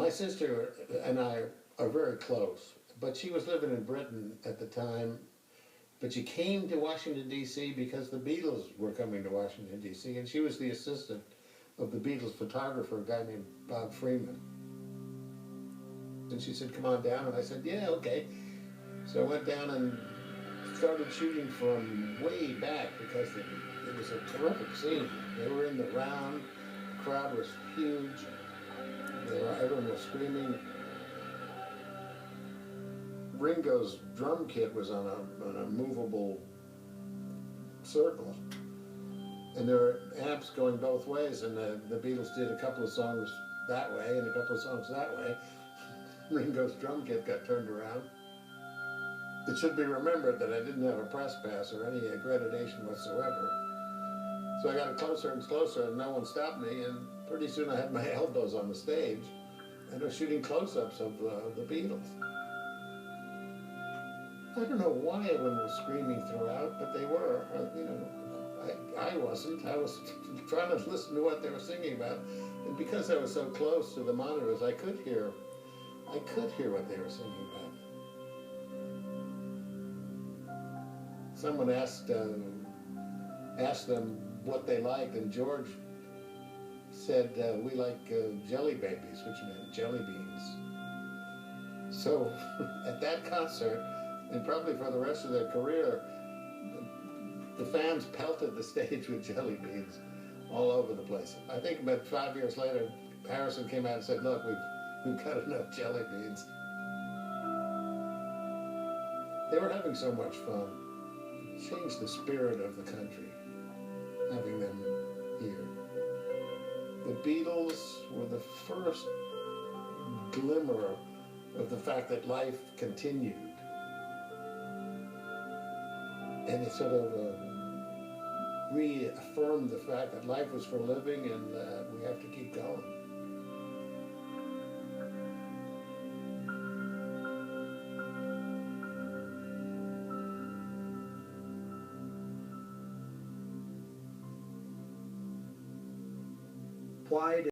My sister and I are very close, but she was living in Britain at the time. But she came to Washington, D.C. because the Beatles were coming to Washington, D.C., and she was the assistant of the Beatles photographer, a guy named Bob Freeman. And she said, come on down, and I said, yeah, okay. So I went down and started shooting from way back because it was a terrific scene. They were in the round, the crowd was huge, everyone was screaming. Ringo's drum kit was on a movable circle, and there were amps going both ways, and the Beatles did a couple of songs that way and a couple of songs that way. Ringo's drum kit got turned around. It should be remembered that I didn't have a press pass or any accreditation whatsoever. So I got closer and closer, and no one stopped me, and pretty soon I had my elbows on the stage, and I was shooting close-ups of the Beatles. I don't know why everyone was screaming throughout, but they were. You know, I wasn't. I was trying to listen to what they were singing about, and because I was so close to the monitors, I could hear what they were singing about. Someone asked them what they liked, and George said, we like jelly babies, which meant jelly beans. So at that concert, and probably for the rest of their career, the fans pelted the stage with jelly beans all over the place. I think about 5 years later, Harrison came out and said, look, we've got enough jelly beans. They were having so much fun. It changed the spirit of the country, having them here. The Beatles were the first glimmer of the fact that life continued. And it sort of reaffirmed the fact that life was for living and we have to keep going. Why